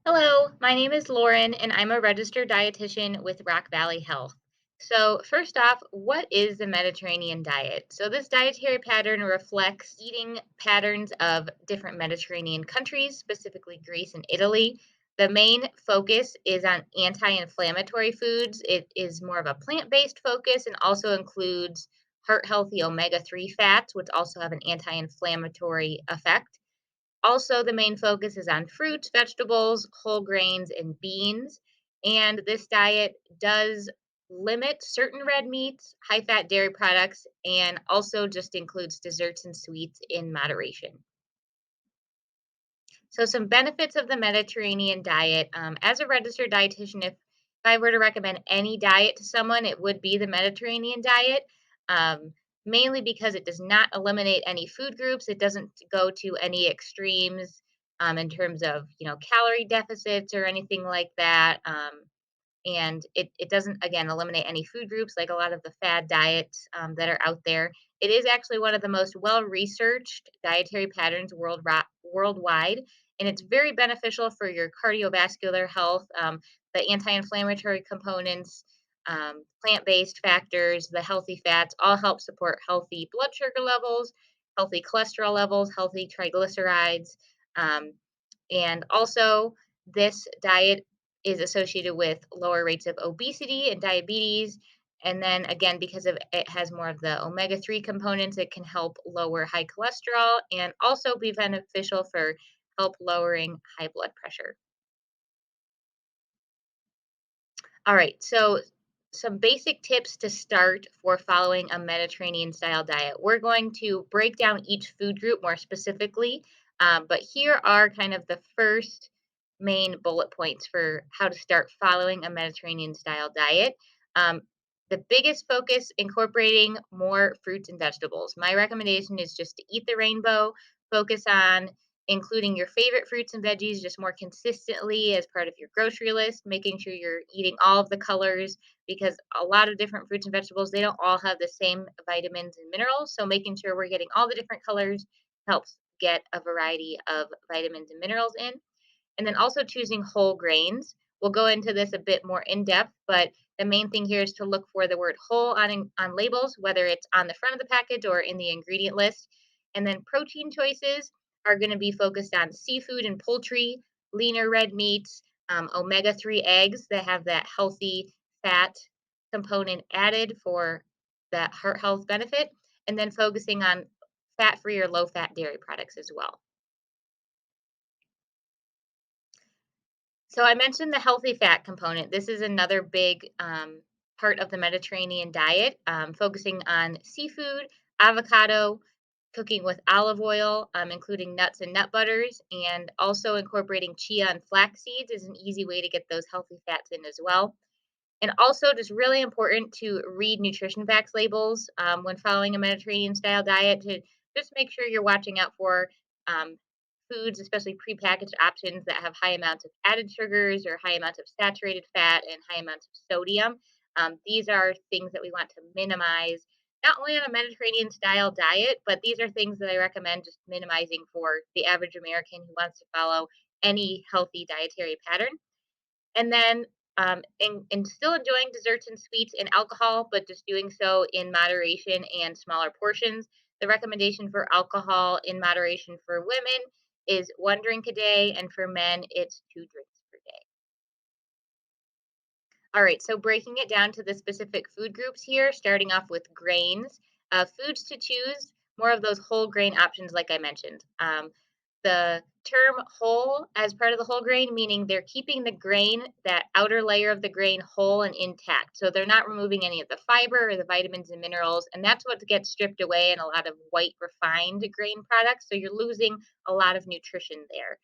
Hello, my name is Lauren, and I'm a registered dietitian with Rock Valley Health. So, first off, what is the Mediterranean diet? So, this dietary pattern reflects eating patterns of different Mediterranean countries, specifically Greece and Italy. The main focus is on anti inflammatory foods. It is more of a plant based focus and also includes heart healthy omega 3 fats, which also have an anti inflammatory effect. Also, the main focus is on fruits, vegetables, whole grains, and beans. And this diet does limit certain red meats, high fat dairy products, and also just includes desserts and sweets in moderation. So, some benefits of the Mediterranean diet. As a registered dietitian, if I were to recommend any diet to someone, it would be the Mediterranean diet, mainly because it does not eliminate any food groups. It doesn't go to any extremes in terms of calorie deficits or anything like that. And it doesn't again eliminate any food groups like a lot of the fad diets that are out there. It is actually one of the most well researched dietary patterns worldwide, and it's very beneficial for your cardiovascular health. The anti-inflammatory components, plant-based factors, the healthy fats all help support healthy blood sugar levels, healthy cholesterol levels, healthy triglycerides. um, and also, this diet is associated with lower rates of obesity and diabetes. And then again, because of it has more of the omega 3 components, it can help lower high cholesterol and also be beneficial for help lowering high blood pressure. All right, so some basic tips to start for following a Mediterranean style diet. We're going to break down each food group more specifically, but here are kind of the first main bullet points for how to start following a Mediterranean style diet. Um, the biggest focus incorporating more fruits and vegetables. My recommendation is just to eat the rainbow, focus on including your favorite fruits and veggies just more consistently as part of your grocery list, making sure you're eating all of the colors because a lot of different fruits and vegetables, they don't all have the same vitamins and minerals. So making sure we're getting all the different colors helps get a variety of vitamins and minerals in. And then also choosing whole grains. We'll go into this a bit more in depth, but the main thing here is to look for the word whole on labels, whether it's on the front of the package or in the ingredient list. And then protein choices are going to be focused on seafood and poultry, leaner red meats, omega 3 eggs that have that healthy fat component added for that heart health benefit, and then focusing on fat free or low fat dairy products as well. So I mentioned the healthy fat component. This is another big part of the Mediterranean diet, focusing on seafood, avocado, cooking with olive oil, including nuts and nut butters, and also incorporating chia and flax seeds is an easy way to get those healthy fats in as well. And also, just really important to read nutrition facts labels when following a Mediterranean style diet to just make sure you're watching out for um, foods, especially prepackaged options that have high amounts of added sugars or high amounts of saturated fat and high amounts of sodium. These are things that we want to minimize, not only on a Mediterranean style diet, but these are things that I recommend just minimizing for the average American who wants to follow any healthy dietary pattern. And then and still enjoying desserts and sweets and alcohol, but just doing so in moderation and smaller portions. The recommendation for alcohol in moderation for women is one drink a day, and for men, it's two drinks per day. All right, so breaking it down to the specific food groups here, starting off with grains, foods to choose, more of those whole grain options, like I mentioned. The term whole as part of the whole grain, meaning they're keeping the grain, that outer layer of the grain, whole and intact. So they're not removing any of the fiber or the vitamins and minerals. And that's what gets stripped away in a lot of white refined grain products. So you're losing a lot of nutrition there.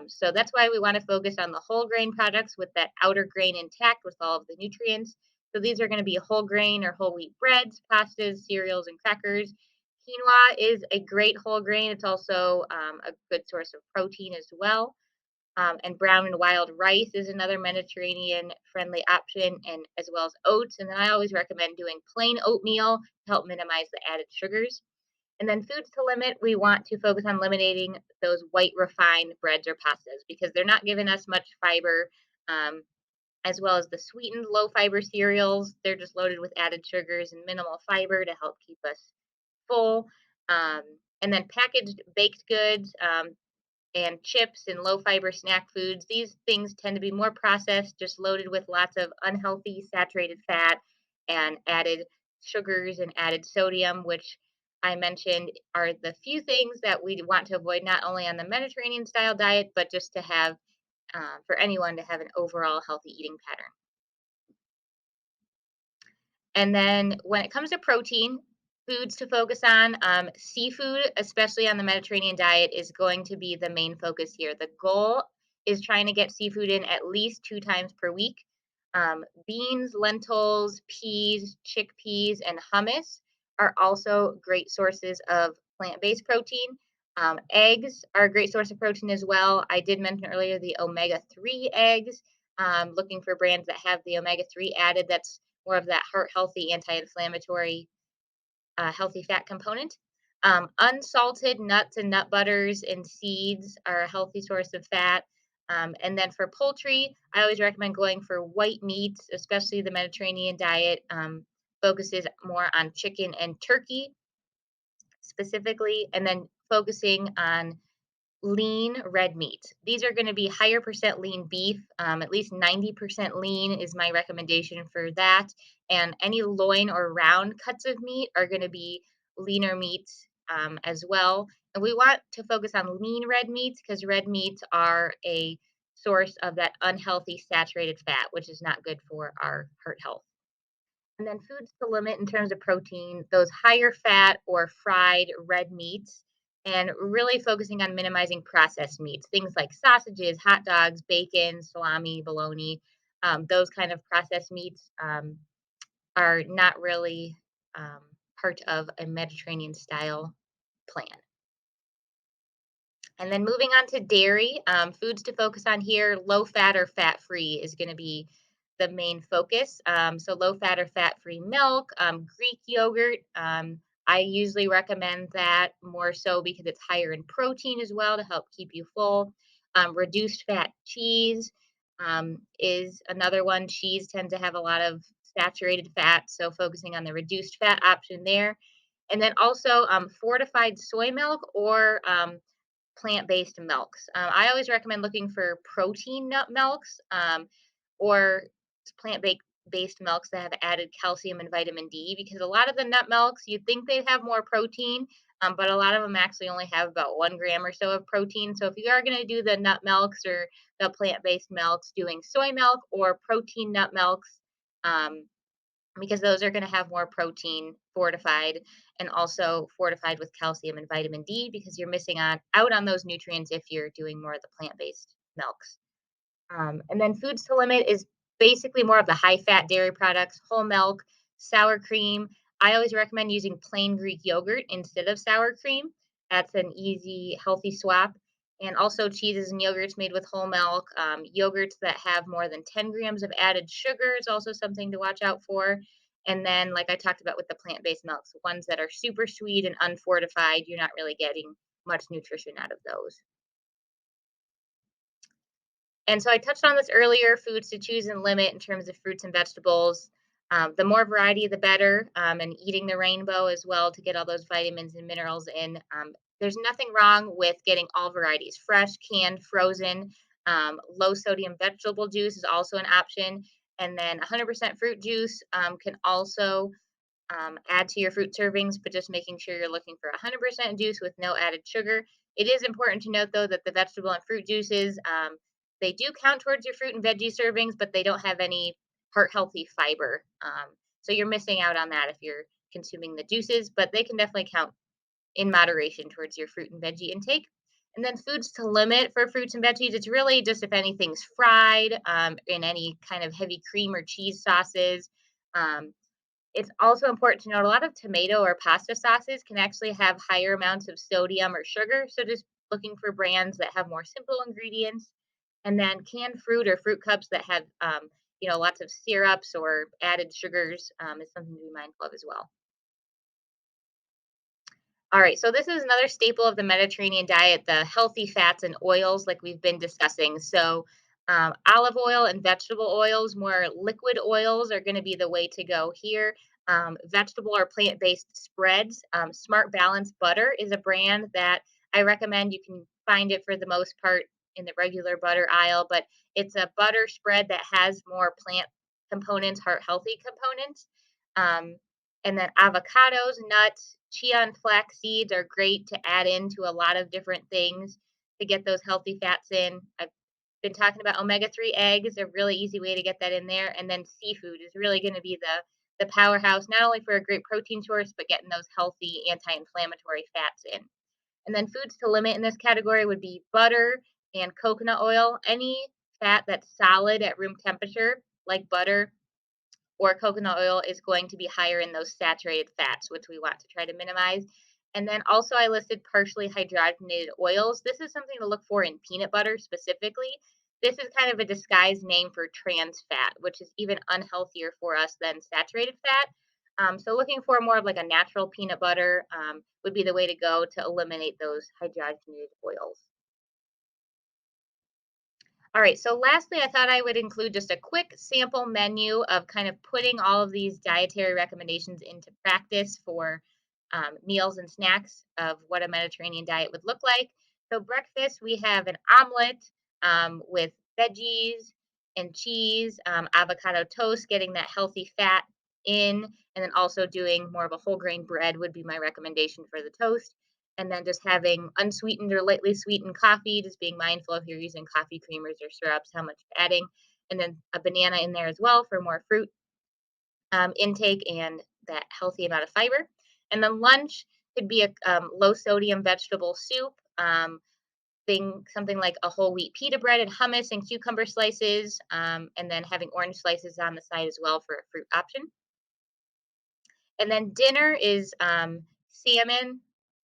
So that's why we want to focus on the whole grain products with that outer grain intact with all of the nutrients. So these are going to be whole grain or whole wheat breads, pastas, cereals, and crackers. Quinoa is a great whole grain. It's also a good source of protein as well. And brown and wild rice is another Mediterranean friendly option, and as well as oats. And then I always recommend doing plain oatmeal to help minimize the added sugars. And then foods to limit, we want to focus on eliminating those white refined breads or pastas because they're not giving us much fiber, um, as well as the sweetened low fiber cereals. They're just loaded with added sugars and minimal fiber to help keep us full. Um, and then packaged baked goods, and chips and low fiber snack foods. These things tend to be more processed, just loaded with lots of unhealthy saturated fat and added sugars and added sodium, which I mentioned are the few things that we want to avoid not only on the Mediterranean style diet, but just to have for anyone to have an overall healthy eating pattern. And then when it comes to protein, foods to focus on, seafood, especially on the Mediterranean diet, is going to be the main focus here. The goal is trying to get seafood in at least 2 times per week. Beans, lentils, peas, chickpeas, and hummus are also great sources of plant based protein. Eggs are a great source of protein as well. I did mention earlier the omega 3 eggs, looking for brands that have the omega 3 added. That's more of that heart healthy, anti-inflammatory, healthy fat component. Unsalted nuts and nut butters and seeds are a healthy source of fat. And then for poultry, I always recommend going for white meats, especially the Mediterranean diet focuses more on chicken and turkey specifically, and then focusing on lean red meat. These are going to be higher percent lean beef. At least 90% lean is my recommendation for that. And any loin or round cuts of meat are going to be leaner meats as well. And we want to focus on lean red meats because red meats are a source of that unhealthy saturated fat, which is not good for our heart health. And then foods to limit in terms of protein, those higher fat or fried red meats, and really focusing on minimizing processed meats, things like sausages, hot dogs, bacon, salami, bologna. Those kind of processed meats are not really um, part of a Mediterranean style plan. And then moving on to dairy, foods to focus on here, low fat or fat free is going to be the main focus. So, low fat or fat free milk, Greek yogurt. I usually recommend that more so because it's higher in protein as well to help keep you full. Reduced fat cheese is another one. Cheese tends to have a lot of saturated fat, so focusing on the reduced fat option there. And then also fortified soy milk or plant-based milks. I always recommend looking for protein nut milks or plant-based milks that have added calcium and vitamin D because a lot of the nut milks you'd think they'd have more protein, but a lot of them actually only have about 1 gram or so of protein. So if you are going to do the nut milks or the plant-based milks, doing soy milk or protein nut milks, um, because those are going to have more protein fortified and also fortified with calcium and vitamin D because you're missing out on those nutrients if you're doing more of the plant-based milks. And then foods to limit is basically more of the high fat dairy products, whole milk, sour cream. I always recommend using plain Greek yogurt instead of sour cream. That's an easy, healthy swap. And also cheeses and yogurts made with whole milk. Yogurts that have more than 10 grams of added sugar is also something to watch out for. And then, like I talked about with the plant based milks, ones that are super sweet and unfortified, you're not really getting much nutrition out of those. And so I touched on this earlier, foods to choose and limit in terms of fruits and vegetables. The more variety, the better, and eating the rainbow as well to get all those vitamins and minerals in. There's nothing wrong with getting all varieties fresh, canned, frozen. Low sodium vegetable juice is also an option. And then 100% fruit juice can also add to your fruit servings, but just making sure you're looking for 100% juice with no added sugar. It is important to note, though, that the vegetable and fruit juices, they do count towards your fruit and veggie servings, but they don't have any heart healthy fiber. So you're missing out on that if you're consuming the juices, but they can definitely count in moderation towards your fruit and veggie intake. And then foods to limit for fruits and veggies, it's really just if anything's fried in any kind of heavy cream or cheese sauces. Um, it's also important to note a lot of tomato or pasta sauces can actually have higher amounts of sodium or sugar. So just looking for brands that have more simple ingredients. And then canned fruit or fruit cups that have, lots of syrups or added sugars is something to be mindful of as well. All right, so this is another staple of the Mediterranean diet, the healthy fats and oils, like we've been discussing. So, olive oil and vegetable oils, more liquid oils, are going to be the way to go here. Vegetable or plant based spreads. Smart Balance Butter is a brand that I recommend. You can find it for the most part in the regular butter aisle, but it's a butter spread that has more plant components, heart healthy components. Um, and then avocados, nuts, chia and flax seeds are great to add into a lot of different things to get those healthy fats in. I've been talking about omega-3 eggs, a really easy way to get that in there. And then seafood is really going to be the powerhouse, not only for a great protein source, but getting those healthy anti-inflammatory fats in. And then foods to limit in this category would be butter and coconut oil. Any fat that's solid at room temperature, like butter, or coconut oil is going to be higher in those saturated fats, which we want to try to minimize. And then also, I listed partially hydrogenated oils. This is something to look for in peanut butter specifically. This is kind of a disguised name for trans fat, which is even unhealthier for us than saturated fat. So, looking for more of like a natural peanut butter would be the way to go to eliminate those hydrogenated oils. All right, so lastly, I thought I would include just a quick sample menu of kind of putting all of these dietary recommendations into practice for meals and snacks of what a Mediterranean diet would look like. So, breakfast, we have an omelet with veggies and cheese, avocado toast, getting that healthy fat in, and then also doing more of a whole grain bread would be my recommendation for the toast, and then just having unsweetened or lightly sweetened coffee, just being mindful if you're using coffee creamers or syrups, how much you're adding, and then a banana in there as well for more fruit intake and that healthy amount of fiber. And then lunch could be a low sodium vegetable soup, something like a whole wheat pita bread and hummus and cucumber slices, and then having orange slices on the side as well for a fruit option. And then dinner is salmon,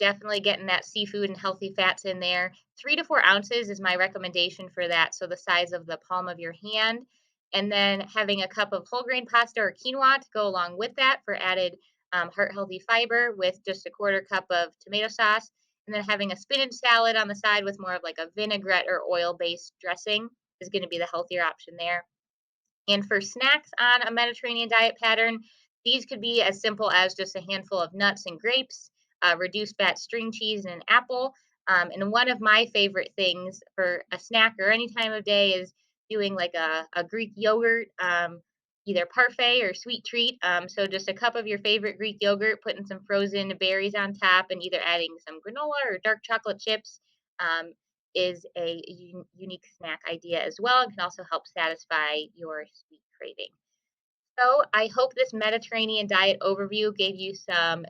definitely getting that seafood and healthy fats in there. 3 to 4 ounces is my recommendation for that. So the size of the palm of your hand. And then having a cup of whole grain pasta or quinoa to go along with that for added heart healthy fiber with just a quarter cup of tomato sauce. And then having a spinach salad on the side with more of like a vinaigrette or oil based dressing is going to be the healthier option there. And for snacks on a Mediterranean diet pattern, these could be as simple as just a handful of nuts and grapes, reduced fat string cheese, and an apple. And one of my favorite things for a snack or any time of day is doing like a Greek yogurt, either parfait or sweet treat. So just a cup of your favorite Greek yogurt, putting some frozen berries on top, and either adding some granola or dark chocolate chips. Um, is a unique snack idea as well and can also help satisfy your sweet craving. So, I hope this Mediterranean diet overview gave you some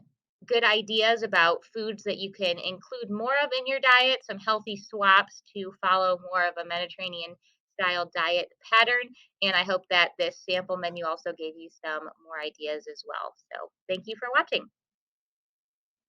good ideas about foods that you can include more of in your diet, some healthy swaps to follow more of a Mediterranean style diet pattern. And I hope that this sample menu also gave you some more ideas as well. So, thank you for watching.